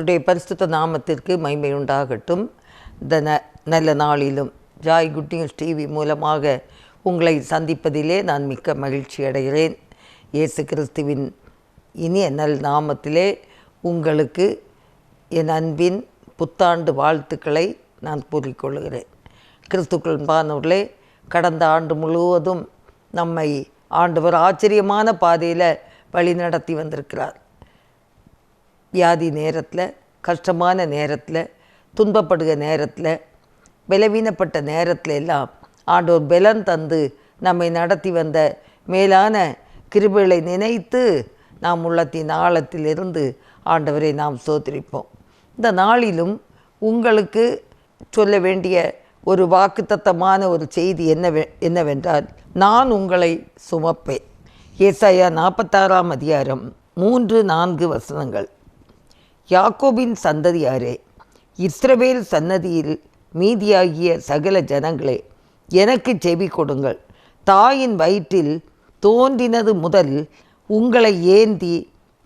கர்த்தருடைய பரிசுத்த நாமத்திற்கு மகிமை உண்டாகட்டும். இந்த நல்ல நாளிலும் ஜாய் குட் நியூஸ் டிவி மூலமாக உங்களை சந்திப்பதிலே நான் மிக்க மகிழ்ச்சி அடைகிறேன். இயேசு கிறிஸ்துவின் இனிய நல் நாமத்திலே உங்களுக்கு என் அன்பின் புத்தாண்டு வாழ்த்துக்களை நான் கூறிக்கொள்கிறேன். கிறிஸ்துக்கள் அன்பானவர்களே, கடந்த ஆண்டு முழுவதும் நம்மை ஆண்டவர் ஆச்சரியமான பாதையில் வழி நடத்தி வந்திருக்கிறார். வியாதி நேரத்தில், கஷ்டமான நேரத்தில், துன்பப்படுகிற நேரத்தில், பலவீனப்பட்ட நேரத்தில் எல்லாம் ஆண்டவர் பலன் தந்து நம்மை நடத்தி வந்த மேலான கிருபைகளை நினைத்து நாம் உள்ளத்தின் ஆழத்திலிருந்து ஆண்டவரை நாம் ஸ்தோத்திரிப்போம். இந்த நாளிலும் உங்களுக்கு சொல்ல வேண்டிய ஒரு வாக்குத்தத்தமான ஒரு செய்தி என்னவென்றால், நான் உங்களை சுமப்பேன். ஏசாயா 46ஆம் அதிகாரம் 3-4 வசனங்கள். யாக்கோபின் சந்ததியாரே, இஸ்ரவேல் சன்னதியில் மீதியாகிய சகல ஜனங்களே, எனக்கு செவி கொடுங்கள். தாயின் வயிற்றில் தோன்றினது முதல் உங்களை ஏந்தி,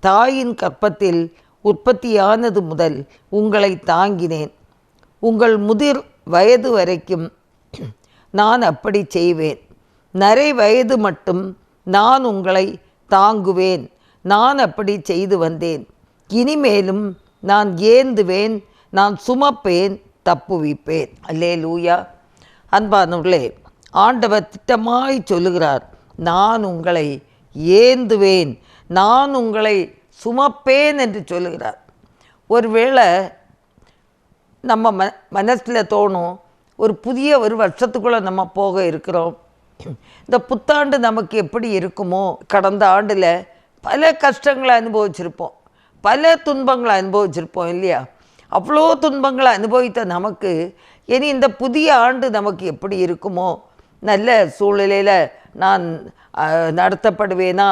தாயின் கற்பத்தில் உற்பத்தியானது முதல் உங்களை தாங்கினேன். உங்கள் முதிர் வயது வரைக்கும் நான் அப்படி செய்வேன். நரை வயது மட்டும் நான் உங்களை தாங்குவேன். நான் அப்படி செய்து வந்தேன். இனிமேலும் நான் ஏந்துவேன், நான் சுமப்பேன், தப்புவிப்பேன். அல்லேலூயா. அன்பானவர்களே, ஆண்டவர் திட்டமாய் சொல்லுகிறார், நான் உங்களை ஏந்துவேன், நான் உங்களை சுமப்பேன் என்று சொல்லுகிறார். ஒருவேளை நம்ம மனசில் தோணும், ஒரு புதிய ஒரு வருஷத்துக்குள்ளே நம்ம போக இருக்கிறோம், இந்த புத்தாண்டு நமக்கு எப்படி இருக்குமோ? கடந்த ஆண்டில் பல கஷ்டங்களை அனுபவிச்சிருப்போம், பல துன்பங்களை அனுபவிச்சிருப்போம் இல்லையா? அவ்வளோ துன்பங்களை அனுபவித்த நமக்கு இனி இந்த புதிய ஆண்டு நமக்கு எப்படி இருக்குமோ? நல்ல சூழ்நிலையில் நான் நடத்தப்படுவேனா?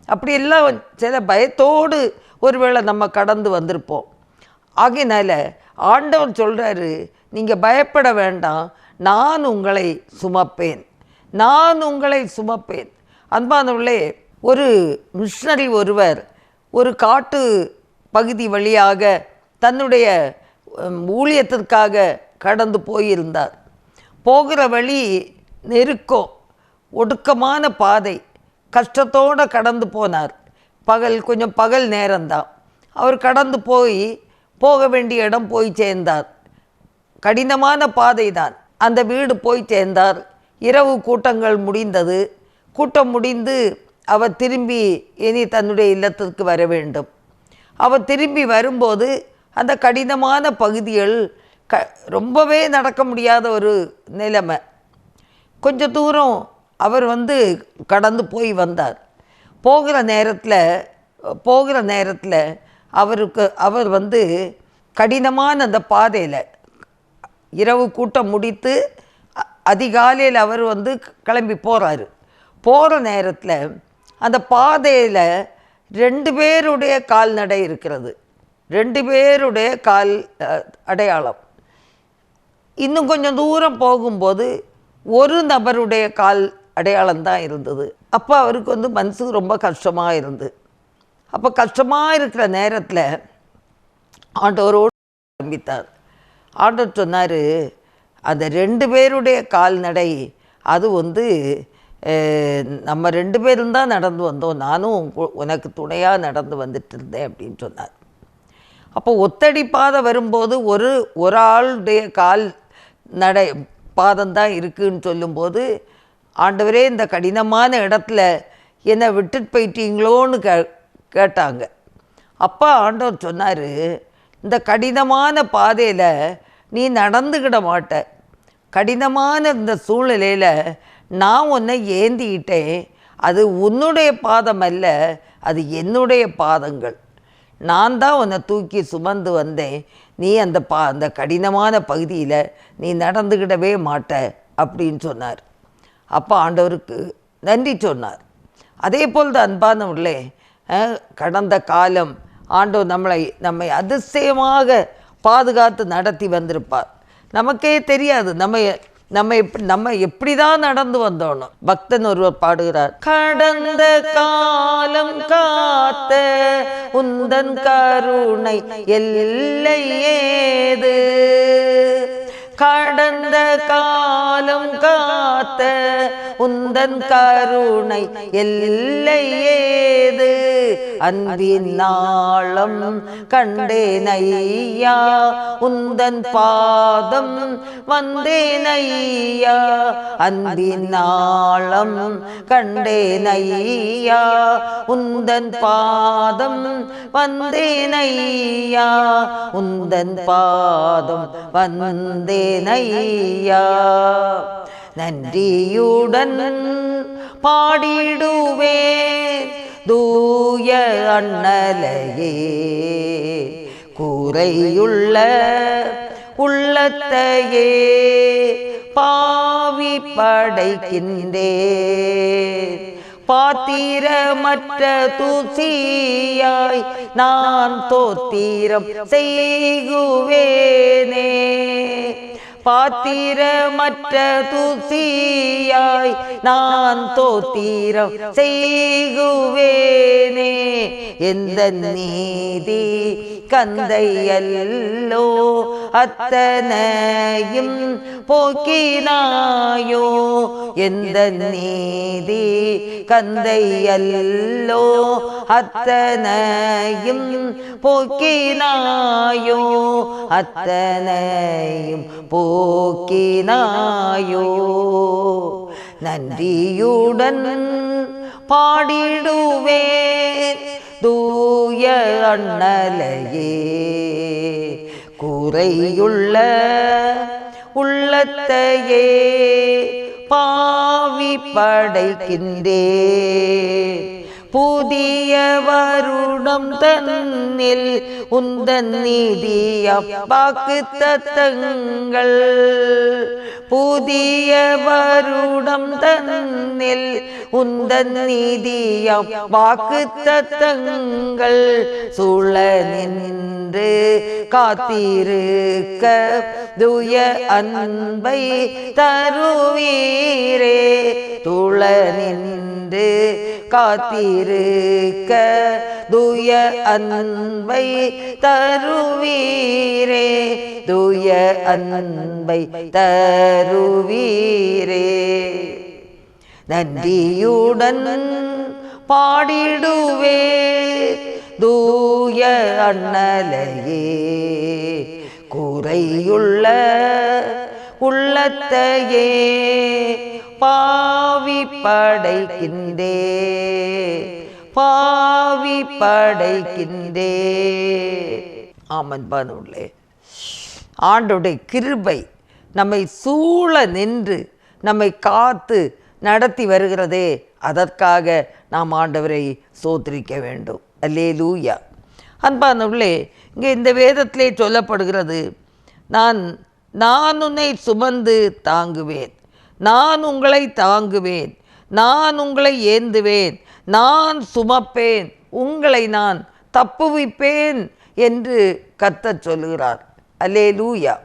அப்படியெல்லாம் சில பயத்தோடு ஒருவேளை நம்ம கடந்து வந்திருப்போம். ஆகையினால ஆண்டவர் சொல்கிறாரு, நீங்கள் பயப்பட வேண்டாம், நான் உங்களை சுமப்பேன், நான் உங்களை சுமப்பேன். அன்பானவர்களே, ஒரு மிஷனரி ஒருவர் ஒரு காட்டு பகுதி வழியாக தன்னுடைய ஊழியத்திற்காக கடந்து போயிருந்தார். போகிற வழி நெருக்கம், ஒடுக்கமான பாதை, கஷ்டத்தோடு கடந்து போனார். கொஞ்சம் பகல் நேரம்தான். அவர் கடந்து போக வேண்டிய இடம் போய் சேர்ந்தார். கடினமான பாதை தான். அந்த வீடு போய் சேர்ந்தார். இரவு கூட்டங்கள் முடிந்தது. கூட்டம் முடிந்து அவர் திரும்பி இனி தன்னுடைய இல்லத்திற்கு வர வேண்டும். அவர் திரும்பி வரும்போது அந்த கடினமான பகுதிகள் ரொம்பவே நடக்க முடியாத ஒரு நிலைமை. கொஞ்சம் தூரம் அவர் கடந்து போய் வந்தார். போகிற நேரத்தில் அவர் கடினமான அந்த பாதையில் இரவு கூட்டம் முடித்து அதிகாலையில் அவர் கிளம்பி போகிறாரு. போகிற நேரத்தில் அந்த பாதையில் 2 பேருடைய கால்நடை இருக்கிறது, 2 பேருடைய கால் அடையாளம். இன்னும் கொஞ்சம் தூரம் போகும்போது ஒரு நபருடைய கால் அடையாளம்தான் இருந்தது. அப்போ அவருக்கு மனசு ரொம்ப கஷ்டமாக இருந்து, அப்போ கஷ்டமாக இருக்கிற நேரத்தில் ஆண்டவரோடு ஆரம்பித்தார். ஆண்டவர் சொன்னார், அந்த 2 பேருடைய கால்நடை அது நம்ம 2 பேரும் தான் நடந்து வந்தோம், நானும் உனக்கு துணையாக நடந்து வந்துட்டு இருந்தேன் அப்படின்னு சொன்னார். அப்போ ஒத்தடி பாதை வரும்போது ஒரு ஆளுடைய கால் நடை பாதம்தான் இருக்குதுன்னு சொல்லும்போது, ஆண்டவரே இந்த கடினமான இடத்துல என்னை விட்டுட்டு போயிட்டீங்களோன்னு கேட்டாங்க. அப்போ ஆண்டவர் சொன்னார், இந்த கடினமான பாதையில் நீ நடந்துக்கிட மாட்ட. கடினமான இந்த சூழ்நிலையில் நான் உன்னை ஏந்திக்கிட்டேன். அது உன்னுடைய பாதம் அல்ல, அது என்னுடைய பாதங்கள். நான் தான் உன்னை தூக்கி சுமந்து வந்தேன். நீ அந்த கடினமான பகுதியில் நீ நடந்துக்கிடவே மாட்ட அப்படின்னு சொன்னார். அப்போ ஆண்டவருக்கு நன்றி சொன்னார். அதே போல் தான் அன்பானவர்களே, கடந்த காலம் ஆண்டவர் நம்மை அதிசயமாக பாதுகாத்து நடத்தி வந்திருப்பார். நமக்கே தெரியாது நம்ம நம்ம எப்படி தான் நடந்து வந்தோணும். பக்தன் ஒருவர் பாடுகிறார், கடந்த காலம் காத்த உந்தன் கருணை எல்லை ஏது, கடந்த காலம் காத்த உந்தன் கருணை எல்லை ஏது, அன்பின் நாளம் கண்டேனையா உந்தன் பாதம் வந்தேனையா, அன்பின் நாளம் கண்டேனையா உந்தன் பாதம் வந்தேனையா, உந்தன் பாதம் வந்தேனையா. நன்றியுடன் பாடிடுவேன் தூய அண்ணலையே, கூரையுள்ள உள்ளத்தையே பாவி படைக்கின்றேன், பாத்திரமற்ற தூசியாய் நான் தோத்திரம் செய்குவேனே, பாத்திரமற்ற தூசியாய் நான் தோத்திரம் செய்குவேனே, எந்த நீதி கந்தையல்லோ அத்தனையும் போக்கினாயோ, எந்த நீதி கந்தையல்லோ அத்தனையும் போக்கினாயோ, அத்தனையும் போக்கினாயோ. நன்றியுடன் பாடிடுவேன் தூய அண்ணலையே, கூரையுள்ள உள்ளத்தையே பாவி படைக்கின்றேன், புதிய வருடம் தன்னில் உந்தன் நீதியம் வாக்குத்தத்தங்கள், புதிய வருடம் தன்னில் உந்தன் நீதியம் வாக்குத்தத்தங்கள், சூழ நின்று காத்திருக்க துய அன்பை தருவீரே, துள நின்று காத்திருக்க துய அன்பை தருவீரே, துய அன்பை தருவீரே. நன்றியுடன் பாடிடுவே தூய அண்ணலையே, கூரையுள்ள உள்ளத்தையே பாவி படைக்கின்றே, பாவி படைக்கின்றே. ஆமன்பானுள்ளே, ஆண்டோடைய கிருபை நம்மை சூழ நின்று நம்மை காத்து நடத்தி வருகிறதே, அதற்காக நாம் ஆண்டவரை ஸ்தோத்திரிக்க வேண்டும். அல்லேலூயா. அன்பானவர்களே, இங்கே இந்த வேதத்திலே சொல்லப்படுகிறது, நான் உன்னை சுமந்து தாங்குவேன், நான் உங்களை தாங்குவேன், நான் உங்களை ஏந்துவேன், நான் சுமப்பேன், உங்களை நான் தப்புவிப்பேன் என்று கர்த்தர் சொல்லுகிறார். அல்லேலூயா.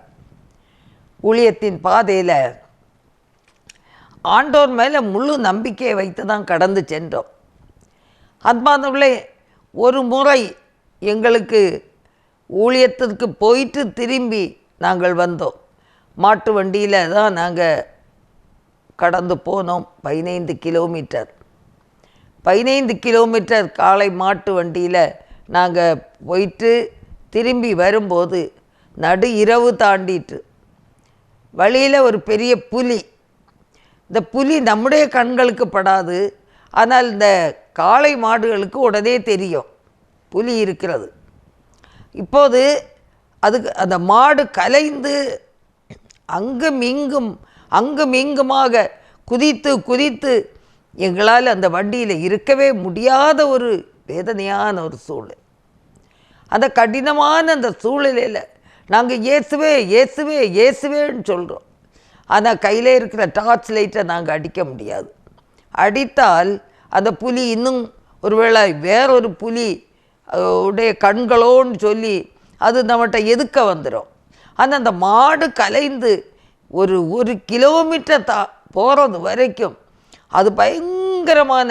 ஊழியத்தின் பாதையில் ஆண்டோர் மேலே முழு நம்பிக்கையை வைத்து தான் கடந்து சென்றோம். அன்பானவர்களே, ஒரு முறை எங்களுக்கு ஊழியத்திற்கு போயிட்டு திரும்பி நாங்கள் வந்தோம். மாட்டு வண்டியில் தான் நாங்கள் கடந்து போனோம். 15 கிலோமீட்டர் 15 கிலோமீட்டர் காலை மாட்டு வண்டியில் நாங்கள் போயிட்டு திரும்பி வரும்போது நடு இரவு தாண்டிட்டு வழியில் ஒரு பெரிய புலி. இந்த புலி நம்முடைய கண்களுக்கு படாது, ஆனால் இந்த காளை மாடுகளுக்கு உடனே தெரியும் புலி இருக்கிறது. இப்போது அதுக்கு அந்த மாடு கலைந்து அங்கும் இங்குமாக குதித்து குதித்து எங்களால் அந்த வண்டியில் இருக்கவே முடியாத ஒரு வேதனையான ஒரு சூழல். அந்த கடினமான அந்த சூழலில் நாங்கள் இயேசுவே இயேசுவே இயேசுவேன்னு சொல்கிறோம். ஆனால் கையில் இருக்கிற டார்ச் லைட்டை நாங்கள் அடிக்க முடியாது. அடித்தால் அந்த புலி இன்னும் ஒருவேளை வேறொரு புலி உடைய கண்களோன்னு சொல்லி அது நம்மகிட்ட எதுக்க வந்துடும். ஆனால் அந்த மாடு கலைந்து ஒரு 1 கிலோமீட்டர் போகிறது வரைக்கும் அது பயங்கரமான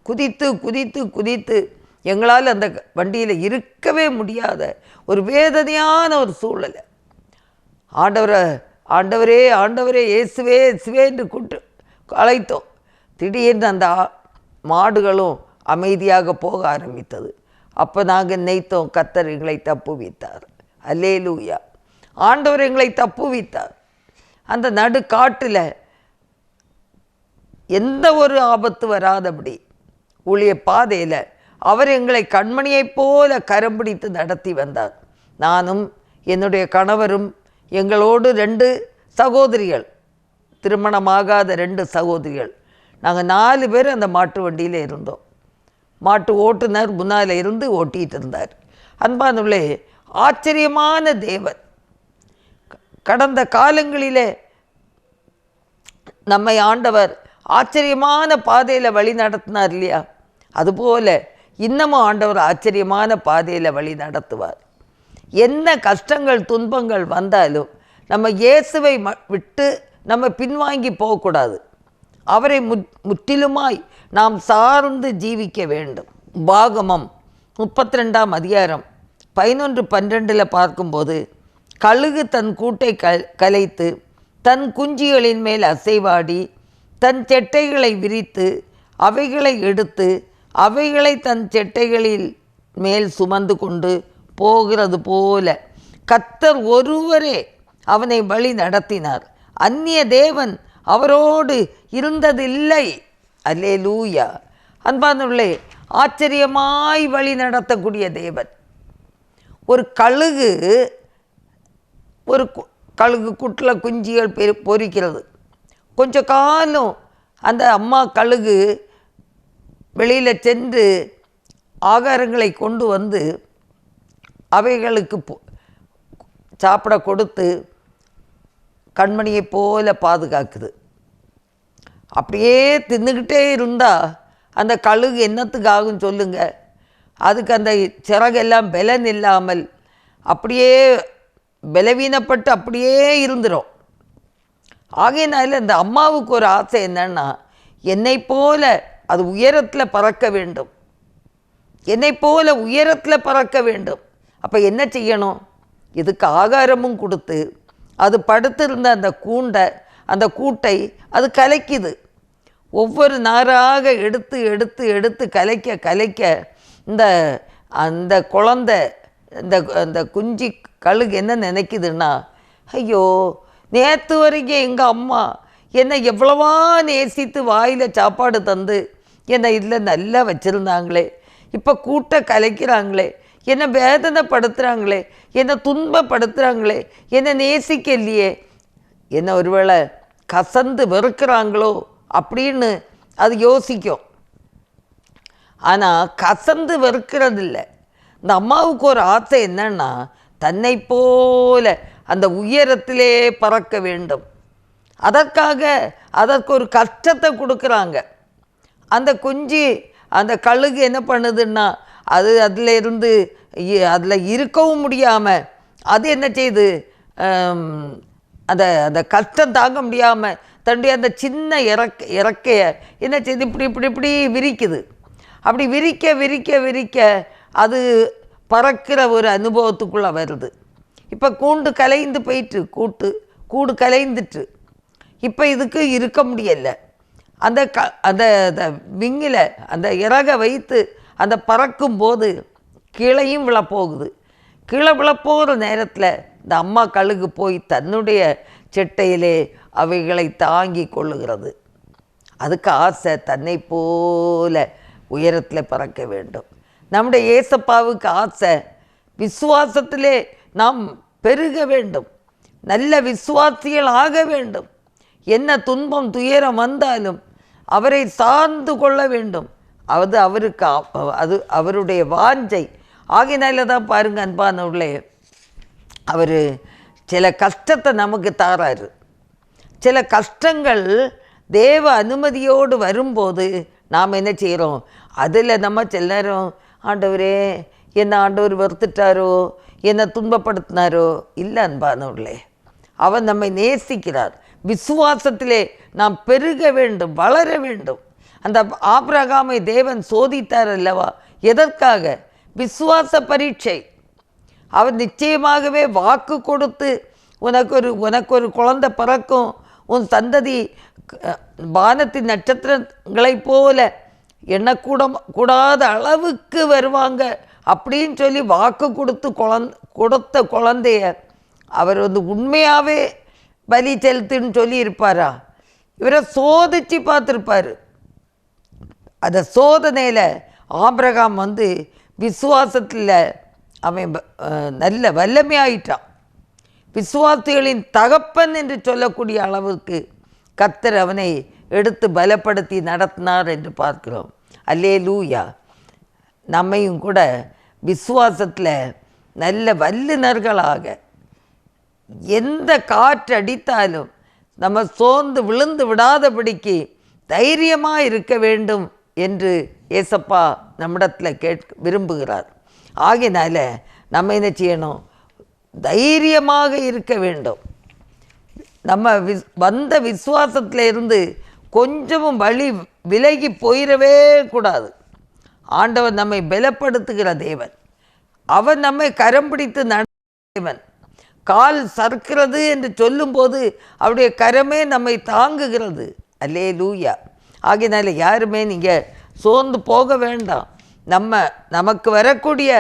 குதித்து குதித்து குதித்து எங்களால் அந்த வண்டியில் இருக்கவே முடியாத ஒரு வேதனையான ஒரு சூழலை ஆண்டவரே ஆண்டவரே இயேசுவே இயேசுவே என்று கூட்டு அழைத்தோம். திடீர்னு அந்த மாடுகளும் அமைதியாக போக ஆரம்பித்தது. அப்போ நாங்கள் நினைத்தோம், கர்த்தர் எங்களை தப்புவித்தார். அல்லேலூயா, ஆண்டவர் எங்களை தப்புவித்தார். அந்த நடு காட்டில் எந்த ஒரு ஆபத்து வராதபடி ஊழிய பாதையில் அவர் எங்களை கண்மணியைப் போல கரம் பிடித்து நடத்தி வந்தார். நானும் என்னுடைய கணவரும் எங்களோடு 2 சகோதரிகள், திருமணமாகாத 2 சகோதரிகள், நாங்கள் 4 பேர் அந்த மாட்டு வண்டியில் இருந்தோம். மாட்டு ஓட்டுநர் முன்னால் இருந்து ஓட்டிகிட்டு இருந்தார். அன்பானுள்ளே, ஆச்சரியமான தேவன். கடந்த காலங்களிலே நம்மை ஆண்டவர் ஆச்சரியமான பாதையில் வழி நடத்தினார் இல்லையா? அதுபோல் இன்னமும் ஆண்டவர் ஆச்சரியமான பாதையில் வழி நடத்துவார். என்ன கஷ்டங்கள் துன்பங்கள் வந்தாலும் நம்ம இயேசுவை விட்டு நம்ம பின்வாங்கி போகக்கூடாது. அவரை முற்றிலுமாய் நாம் சார்ந்து ஜீவிக்க வேண்டும். உபாகமம் 32ஆம் அதிகாரம் 11-12 பார்க்கும்போது, கழுகு தன் கூட்டை கலைத்து தன் குஞ்சுகளின் மேல் அசைவாடி தன் செட்டைகளை விரித்து அவைகளை எடுத்து அவைகளை தன் செட்டைகளில் மேல் சுமந்து கொண்டு போகிறது போல கர்த்தர் ஒருவரே அவனை வழி நடத்தினார். அந்நிய தேவன் அவரோடு இருந்ததில்லை. அல்லேலூயா. அன்பானவர்களே, ஆச்சரியமாய் வழி நடத்தக்கூடிய தேவன். ஒரு கழுகு குட்டில் குஞ்சிகள் பொரிக்கிறது. கொஞ்ச காலம் அந்த அம்மா கழுகு வெளியில் சென்று ஆகாரங்களை கொண்டு வந்து அவைகளுக்கு சாப்பிட கொடுத்து கண்மணியை போல பாதுகாக்குது. அப்படியே தின்னுக்கிட்டே இருந்தால் அந்த கழுகு என்னத்துக்கு ஆகும் சொல்லுங்க? அதுக்கு அந்த சிறகெல்லாம் பலன் இல்லாமல் அப்படியே பலவீனப்பட்டு அப்படியே இருந்துடும். ஆகையினால இந்த அம்மாவுக்கு ஒரு ஆசை என்னன்னா, என்னை போல அது உயரத்தில் பறக்க வேண்டும், என்னை போல உயரத்தில் பறக்க வேண்டும். அப்போ என்ன செய்யணும்? இதுக்கு ஆகாரமும் கொடுத்து அது படுத்திருந்த அந்த கூட்டை அது கலைக்குது. ஒவ்வொரு நாராக எடுத்து எடுத்து எடுத்து கலைக்க அந்த குழந்தை அந்த குஞ்சு கழுகு என்ன நினைக்குதுன்னா, ஐயோ, நேற்று வரைக்கும் எங்கள் அம்மா என்னை எவ்வளவா நேசித்து வாயில் சாப்பாடு தந்து என்னை இதில் நல்லா வச்சுருந்தாங்களே, இப்போ கூட்டை கலைக்கிறாங்களே, என்னை வேதனைப்படுத்துகிறாங்களே, என்னை துன்பப்படுத்துகிறாங்களே, என்னை நேசிக்கலையே, என்னை ஒருவேளை கசந்து வெறுக்கிறாங்களோ அப்படின்னு அது யோசிக்கும். ஆனால் கசந்து வெறுக்கிறதில்ல. இந்த அம்மாவுக்கு ஒரு ஆசை என்னன்னா, தன்னை போல அந்த உயரத்திலே பறக்க வேண்டும். அதற்கு ஒரு கஷ்டத்தை கொடுக்குறாங்க. அந்த குஞ்சு அந்த கழுகு என்ன பண்ணுதுன்னா, அதில் இருக்கவும் முடியாமல் அது என்ன செய்யுது, அந்த கஷ்டம் தாங்க முடியாமல் தன்னுடைய அந்த சின்ன இறக்கையை என்ன செய்யுது, இப்படி இப்படி இப்படி விரிக்குது. அப்படி விரிக்க விரிக்க விரிக்க அது பறக்கிற ஒரு அனுபவத்துக்குள்ளே வருது. இப்போ கூண்டு கலைந்து போயிட்டு கூடு கலைந்துட்டு இப்போ இதுக்கு இருக்க முடியலை. அந்த விங்கில் அந்த இறகை வைத்து அந்த பறக்கும்போது கீழையும் விழப்போகுது. கீழே விழப்போகிற நேரத்தில் இந்த அம்மா கழுகு போய் தன்னுடைய செட்டையிலே அவைகளை தாங்கி கொள்ளுகிறது. அதுக்கு ஆசை தன்னை போல உயரத்தில் பறக்க வேண்டும். நம்முடைய ஏசப்பாவுக்கு ஆசை விசுவாசத்திலே நாம் பெருக வேண்டும், நல்ல விசுவாசிகள் ஆக வேண்டும். என்ன துன்பம் துயரம் வந்தாலும் அவரை சார்ந்து கொள்ள வேண்டும். அது அவருடைய வாஞ்சை. ஆகினால தான் பாருங்க அன்பானவர்களே, அவர் சில கஷ்டத்தை நமக்கு தாராரு. சில கஷ்டங்கள் தேவ அனுமதியோடு வரும்போது நாம் என்ன செய்கிறோம், அதில் நம்ம சில நேரம் ஆண்டவரே என்னை ஆண்டவர் வெறுத்துட்டாரோ, என்னை துன்பப்படுத்தினாரோ. இல்லை அன்பானவர்களே, அவர் நம்மை நேசிக்கிறார். விசுவாசத்திலே நாம் பெருக வேண்டும், வளர வேண்டும். அந்த ஆபிரகாமை தேவன் சோதித்தார் அல்லவா? எதற்காக? விசுவாச பரீட்சை. அவர் நிச்சயமாகவே வாக்கு கொடுத்து உனக்கு ஒரு குழந்தை பிறக்கும், உன் சந்ததி வானத்தின் நட்சத்திரங்களைப் போல கூடாத அளவுக்கு வருவாங்க அப்படின்னு சொல்லி வாக்கு கொடுத்த குழந்தைய அவர் உண்மையாகவே பலி செலுத்துன்னு சொல்லி இருப்பாரா? இவரை சோதிச்சு பார்த்துருப்பார். அந்த சோதனையில் ஆபிரகாம் விசுவாசத்தில் அவன் நல்ல வல்லமையாயிட்டான். விசுவாசிகளின் தகப்பன் என்று சொல்லக்கூடிய அளவுக்கு கர்த்தர் அவனை எடுத்து பலப்படுத்தி நடத்தினார் என்று பார்க்கிறோம். அல்லேலூயா. நம்மையும் கூட விசுவாசத்தில் நல்ல வல்லுநர்களாக, எந்த காற்று அடித்தாலும் நம்ம சோர்ந்து விழுந்து விடாதபடிக்கு தைரியமாக இருக்க வேண்டும் என்று ஏசப்பா நம்மிடத்தில் விரும்புகிறார். ஆகினால நம்ம என்ன செய்யணும்? தைரியமாக இருக்க வேண்டும். நம்ம வந்த விசுவாசத்தில் இருந்து கொஞ்சமும் விலகி போயிடவே கூடாது. ஆண்டவர் நம்மை பலப்படுத்துகிற தேவன். அவர் நம்மை கரம் பிடித்து தேவன். கால் சறுக்கிறது என்று சொல்லும்போது அவருடைய கரமே நம்மை தாங்குகிறது. அல்லேலூயா. ஆகினால யாருமே நீங்கள் சோர்ந்து போக வேண்டாம். நமக்கு வரக்கூடிய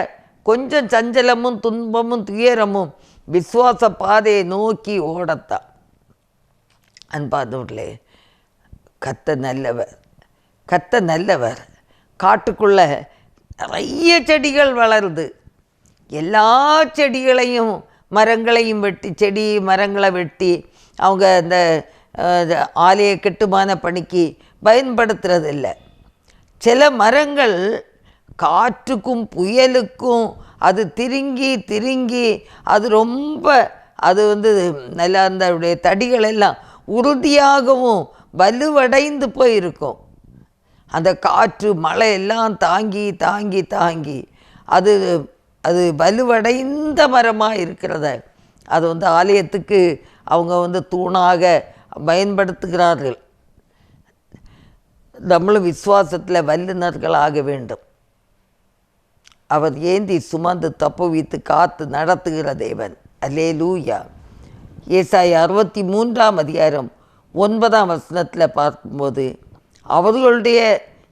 கொஞ்சம் சஞ்சலமும் துன்பமும் துயரமும் விசுவாச பாதையை நோக்கி ஓடத்தான். அன்பானவர்களே, கர்த்தர் நல்லவர். காட்டுக்குள்ளே நிறைய செடிகள் வளருது. எல்லா செடிகளையும் மரங்களையும் வெட்டி மரங்களை வெட்டி அவங்க இந்த ஆலய கட்டுமான பணிக்கு பயன்படுத்துறதில்லை. சில மரங்கள் காற்றுக்கும் புயலுக்கும் அது திருங்கி அது ரொம்ப நல்லா அந்த தடிகள் எல்லாம் உறுதியாகவும் வலுவடைந்து போயிருக்கும். அந்த காற்று மழை எல்லாம் தாங்கி அது வலுவடைந்த மரமாக இருக்கிறத அது ஆலயத்துக்கு அவங்க தூணாக பயன்படுத்துகிறார்கள். நம்மளும் விசுவாசத்தில் வல்லுநர்களாக வேண்டும். அவர் ஏந்தி சுமந்து தப்புவித்து காத்து நடத்துகிற தேவன். அல்லேலூயா. ஏசாயா 63 9 பார்க்கும்போது அவர்களுடைய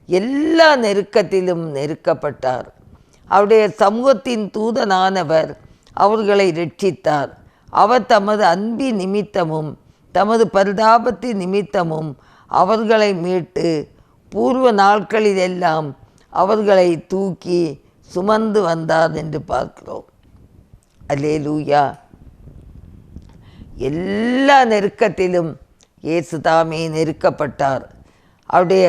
எல்லா நெருக்கத்திலும் நெருக்கப்பட்டார். அவருடைய சமூகத்தின் தூதனானவர் அவர்களை ரட்சித்தார். அவர் தமது அன்பின் நிமித்தமும் தமது பரிதாபத்தின் நிமித்தமும் அவர்களை மீட்டு பூர்வ நாட்களிலெல்லாம் அவர்களை தூக்கி சுமந்து வந்தார் என்று பார்க்கிறோம். அல்லேலூயா. எல்லா நெருக்கத்திலும் இயேசு தாமே நெருக்கப்பட்டார். அவருடைய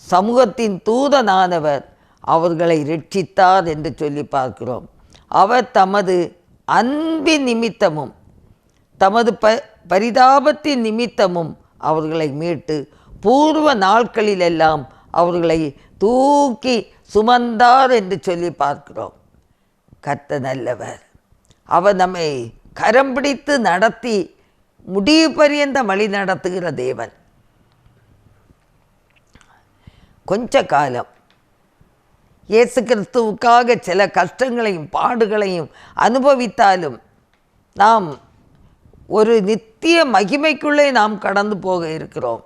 சமூகத்தின் தூதனானவர் அவர்களை ரட்சித்தார் என்று சொல்லி பார்க்கிறோம். அவர் தமது அன்பின் நிமித்தமும் தமது பரிதாபத்தின் நிமித்தமும் அவர்களை மீட்டு பூர்வ நாட்களிலெல்லாம் அவர்களை தூக்கி சுமந்தார் என்று சொல்லி பார்க்கிறோம். கர்த்தர் நல்லவர். அவர் நம்மை கரம் பிடித்து நடத்தி முடிவு பரியந்த வழி நடத்துகிற தேவன். கொஞ்ச காலம் இயேசு கிறிஸ்துவுக்காக சில கஷ்டங்களையும் பாடுகளையும் அனுபவித்தாலும் நாம் ஒரு நித்திய மகிமைக்குள்ளே நாம் கடந்து போக இருக்கிறோம்.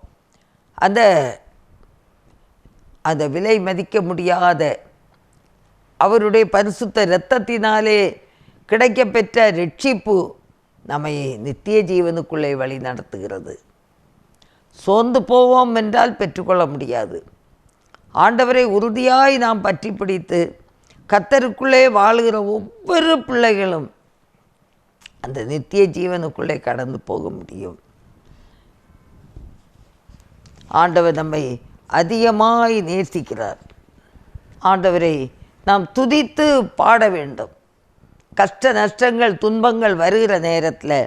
அந்த விலை மதிக்க முடியாத அவருடைய பரிசுத்த இரத்தத்தினாலே கிடைக்கப்பெற்ற ரட்சிப்பு நம்மை நித்திய ஜீவனுக்குள்ளே வழி நடத்துகிறது. சோர்ந்து போவோம் என்றால் பெற்றுக்கொள்ள முடியாது. ஆண்டவரை உறுதியாய் நாம் பற்றி பிடித்து கர்த்தருக்குள்ளே வாழுகிற ஒவ்வொரு பிள்ளைகளும் அந்த நித்திய ஜீவனுக்குள்ளே கடந்து போக முடியும். ஆண்டவர் நம்மை அதிகமாய் நேசிக்கிறார். ஆண்டவரை நாம் துதித்து பாட வேண்டும். கஷ்ட நஷ்டங்கள் துன்பங்கள் வருகிற நேரத்தில்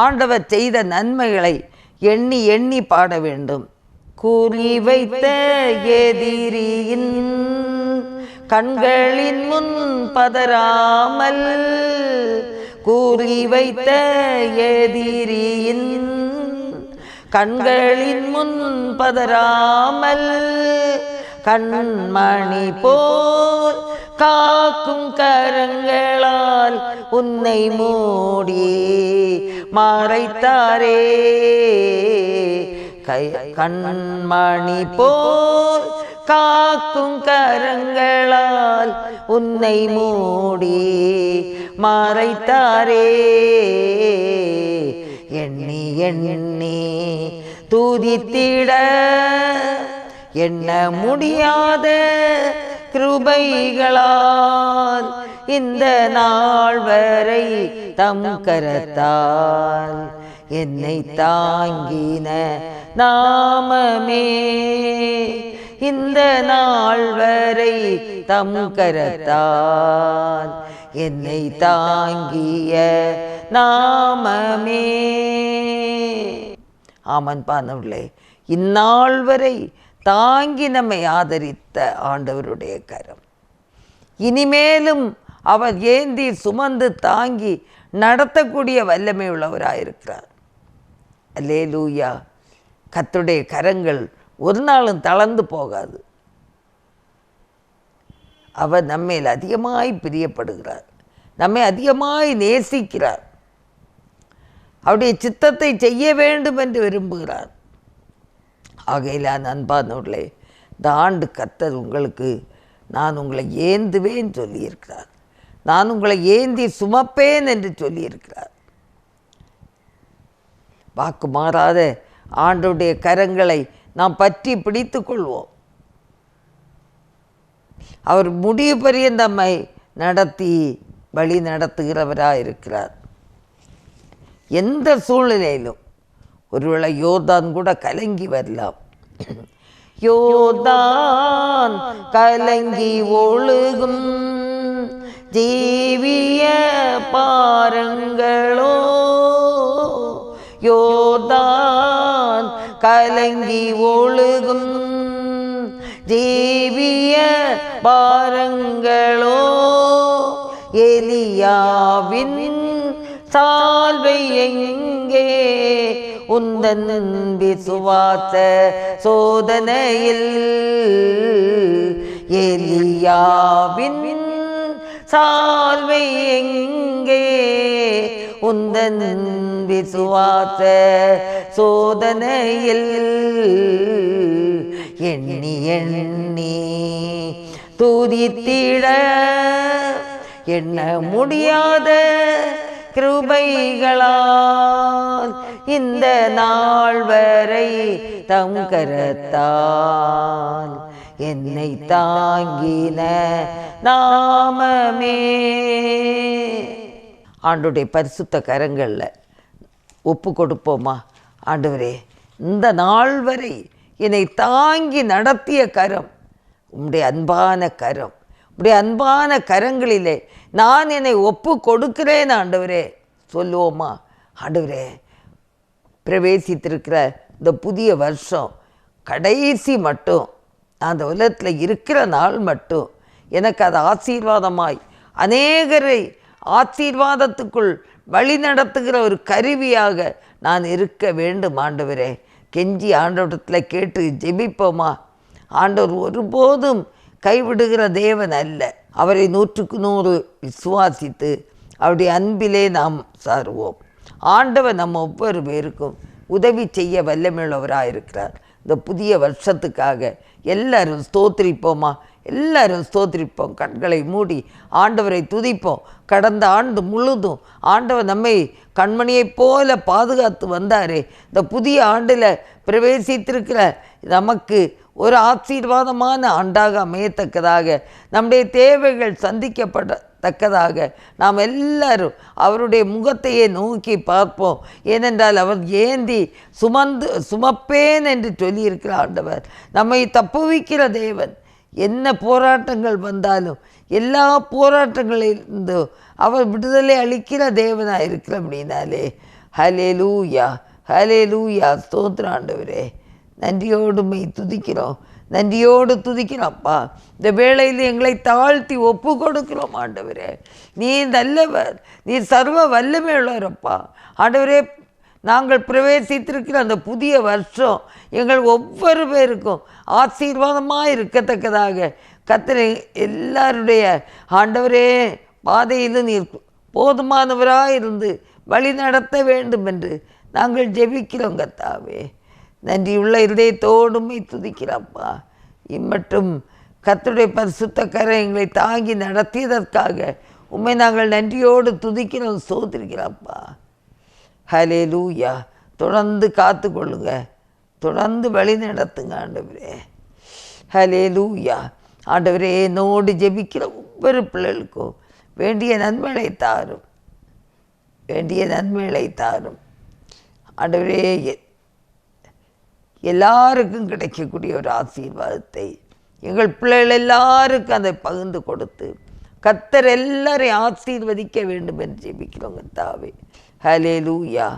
ஆண்டவர் செய்த நன்மைகளை எண்ணி எண்ணி பாட வேண்டும். கூறி வைத்த எதிரியின் கண்களின் முன் பதறாமல் குறிவைத்த எதிரியின் கண்களின் முன் பதறாமல் கண்மணி போல் காக்கும் கரங்களால் உன்னை மூடி மறைத்தாரே. கண்மணி போல் காக்கும் கரங்களால் உன்னை மூடி மறைத்தாரே. எண்ணி எண்ணி துதித்திட எண்ண முடியாத கிருபைகளால் இந்த நாள் வரை தம் கரத்தால் என்னை தாங்கின நாமமே. இந்த நாள் வரை தம் கரத்தால் என்னை தாங்கிய நாமமே. ஆமன் பானவர்களே, இந்நாள் வரை தாங்கி நம்மை ஆதரித்த ஆண்டவருடைய கரம் இனிமேலும் அவர் ஏந்தி சுமந்து தாங்கி நடத்தக்கூடிய வல்லமை உள்ளவராயிருக்கிறார். அல்லேலூயா. கர்த்தருடைய கரங்கள் ஒரு நாளும் தளர்ந்து போகாது. அவர் நம்மேல் அதிகமாய் பிரியப்படுகிறார், நம்மை அதிகமாய் நேசிக்கிறார், அவருடைய சித்தத்தை செய்ய வேண்டும் என்று விரும்புகிறார். ஆகையில் அன்பானவர்களே, இந்த ஆண்டு கர்த்தர் உங்களுக்கு நான் உங்களை ஏந்துவேன் சொல்லியிருக்கிறார், நான் உங்களை ஏந்தி சுமப்பேன் என்று சொல்லியிருக்கிறார். வாக்கு மாறாத ஆண்டவருடைய கரங்களை நாம் பற்றி பிடித்து கொள்வோம். அவர் முடிவு பரியந்த நம்மை நடத்தி வழி நடத்துகிறவராக இருக்கிறார். எந்த சூழ்நிலையிலும் ஒருவேளை யோர்தான் கூட கலங்கி வரலாம். யோர்தான் கலங்கி ஒழுகும் ஜீவிய பாருங்களோ, யோர்தான் கலங்கி ஒழுகும் ஜீவிய பாருங்களோ, எலியாவின் சால்வை எங்கே உந்தன் விசுவாச சோதனையில், எலியாவின் சால்வை எங்கே உந்தன் விசுவாச சோதனையில், எண்ணி எண்ணி துதித்திட எண்ண முடியாத கிருபைகளால் இந்த நாள் வரை தம் கரத்தால் என்னை தாங்கின நாமமே. ஆண்டவருடைய பரிசுத்த கரங்களில் ஒப்பு கொடுப்போமா? ஆண்டவரே, இந்த நாள் வரை என்னை தாங்கி நடத்திய கரம் உம்முடைய அன்பான கரம், உம்முடைய அன்பான கரங்களிலே நான் என்னை ஒப்பு கொடுக்கிறேன் ஆண்டவரே சொல்லுவோமா? ஆண்டவரே, பிரவேசித்திருக்கிற இந்த புதிய வருஷம் கடைசி மட்டும், நான் அந்த உலகத்தில் இருக்கிற நாள் மட்டும் எனக்கு அது ஆசீர்வாதமாய் அநேகரை ஆசீர்வாதத்துக்குள் வழி நடத்துகிற ஒரு கருவியாக நான் இருக்க வேண்டும் ஆண்டவரே. கெஞ்சி ஆண்டவரத்தில் கேட்டு ஜெபிப்போமா? ஆண்டவர் ஒருபோதும் கைவிடுகிற தேவன் அல்ல. அவரை 100க்கு 100 விசுவாசித்து அவருடைய அன்பிலே நாம் சாருவோம். ஆண்டவர் நம்ம ஒவ்வொரு பேருக்கும் உதவி செய்ய வல்லமையுள்ளவராக இருக்கிறார். இந்த புதிய வருஷத்துக்காக எல்லாரும் ஸ்தோத்திரிப்போமா? எல்லாரும் ஸ்தோத்திரிப்போம். கண்களை மூடி ஆண்டவரை துதிப்போம். கடந்த ஆண்டு முழுதும் ஆண்டவர் நம்மை கண்மணியைப் போல பாதுகாத்து வந்தாரே. இந்த புதிய ஆண்டில் பிரவேசித்திருக்கிற நமக்கு ஒரு ஆசீர்வாதமான ஆண்டாக அமையத்தக்கதாக, நம்முடைய தேவைகள் சந்திக்கப்படத்தக்கதாக நாம் எல்லாரும் அவருடைய முகத்தையே நோக்கி பார்ப்போம். ஏனென்றால் அவர் ஏந்தி சுமப்பேன் என்று சொல்லியிருக்கிற ஆண்டவர், நம்மை தப்புவிக்கிற தேவன். என்ன போராட்டங்கள் வந்தாலும் எல்லா போராட்டங்களிலிருந்து அவர் விடுதலை அளிக்கிற தேவனாக இருக்கிற அப்படின்னாலே ஹல்லேலூயா, ஹல்லேலூயா. ஸ்தோத்திரம் ஆண்டவரே, நன்றியோடுமை துதிக்கிறோம். நன்றியோடு துதிக்கிறோம்ப்பா. இந்த வேளையில் எங்களை தாழ்த்தி ஒப்பு கொடுக்கிறோம் ஆண்டவரே. நீ நல்லவர், நீ சர்வ வல்லமை உள்ளவரப்பா. ஆண்டவரே, நாங்கள் பிரவேசித்திருக்கிற அந்த புதிய வருஷம் எங்கள் ஒவ்வொரு பேருக்கும் ஆசீர்வாதமாக இருக்கத்தக்கதாக கர்த்தரே எல்லாருடைய ஆண்டவரே பாதையிலும் நீர் போதுமானவராக இருந்து வழி நடத்த வேண்டும் என்று நாங்கள் ஜெபிக்கிறோம் கர்த்தாவே. நன்றியுள்ள இருதயத்தோடுமை துதிக்கிறப்பா. இம்மட்டும் கர்த்தருடைய பரிசுத்த கரம் எங்களை தாங்கி நடத்தியதற்காக உண்மை நாங்கள் நன்றியோடு துதிக்கிறோம், சோதரிக்கிறப்பா. ஹல்லேலூயா. தொடர்ந்து காத்து கொள்ளுங்க, தொடர்ந்து வழி நடத்துங்க ஆண்டவரே. ஹல்லேலூயா. ஆண்டவரே, என்னோடு ஜெபிக்கிற ஒவ்வொரு பிள்ளைகளுக்கும் வேண்டிய நன்மைகளை தாரும், வேண்டிய நன்மைகளை தாரும் ஆண்டவரே. எல்லாருக்கும் கிடைக்கக்கூடிய ஒரு ஆசீர்வாதத்தை எங்கள் பிள்ளைகள் எல்லாருக்கும் அதை பகிர்ந்து கொடுத்து கர்த்தர் எல்லாரையும் ஆசீர்வதிக்க வேண்டும் என்று ஜெபிக்கிறோம் கர்த்தாவே. ஹல்லேலூயா.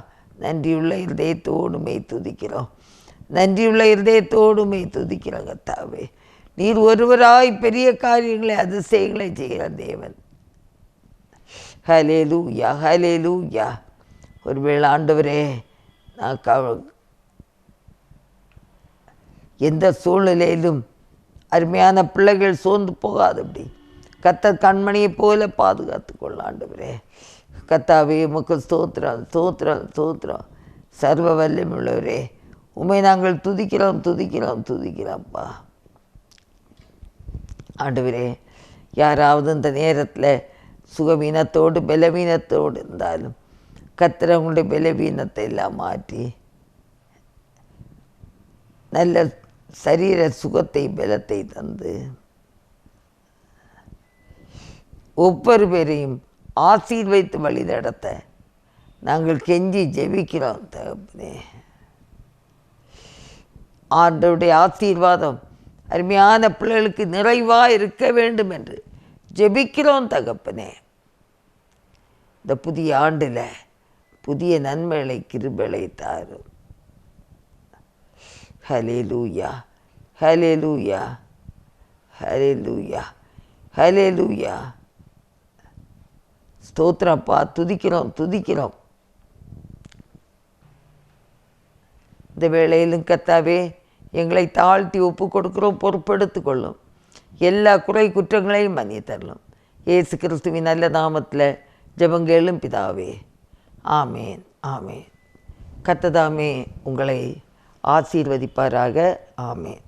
நன்றியுள்ள இருதயத்தோடுமை துதிக்கிறோம், நன்றியுள்ள இருதயத்தோடுமை துதிக்கிறோம் கர்த்தாவே. நீர் ஒருவராய் பெரிய காரியங்களை அதிசயங்களை செய்கிற தேவன். ஹல்லேலூயா, ஹல்லேலூயா. ஒருவேளை ஆண்டவரே, நான் எந்த சூழ்நிலையிலும் அருமையான பிள்ளைகள் சோர்ந்து போகாதபடி கர்த்தர் கண்மணியை போல பாதுகாத்து கொள்ள ஆண்டவரே. கர்த்தாவே, உமக்கு ஸ்தோத்திரம், ஸ்தோத்திரம், ஸ்தோத்திரம். சர்வ வல்லமையுள்ளவரே, உம்மை நாங்கள் துதிக்கிறோம், துதிக்கிறோம், துதிக்கிறோம்ப்பா. ஆண்டவரே, யாராவது இந்த நேரத்தில் சுகவீனத்தோடு பலவீனத்தோடு இருந்தாலும் கர்த்தர் அவங்களுடைய பலவீனத்தை எல்லாம் மாற்றி நல்ல சரீர சுகத்தை பலத்தை தந்து ஒவ்வொரு பேரையும் ஆசீர்வதித்து வழி நடத்த நாங்கள் கெஞ்சி ஜெபிக்கிறோம் தகப்பனே. ஆண்டவருடைய ஆசீர்வாதம் அருமையான பிள்ளைகளுக்கு நிறைவாக இருக்க வேண்டும் என்று ஜெபிக்கிறோம் தகப்பனே. இந்த புதிய ஆண்டில் புதிய நன்மைகளை கிருபைகளை தாரும். ஹல்லேலூயா, ஹல்லேலூயா, ஹல்லேலூயா, ஹல்லேலூயா. ஸ்தோத்திரப்பா, துதிக்கிறோம், துதிக்கிறோம். இந்த வேளையிலும் கர்த்தாவே, எங்களை தாழ்த்தி ஒப்பு கொடுக்கிறோம், பொறுப்பெடுத்து கொள்ளும். எல்லா குறை குற்றங்களையும் மன்னித்தரலும். இயேசு கிறிஸ்துவின் நல்ல நாமத்தில் ஜெபங்கேளும் பிதாவே. ஆமேன், ஆமேன். கர்த்தர் தாமே உங்களை ஆசீர்வதிப்பாராக. ஆமேன்.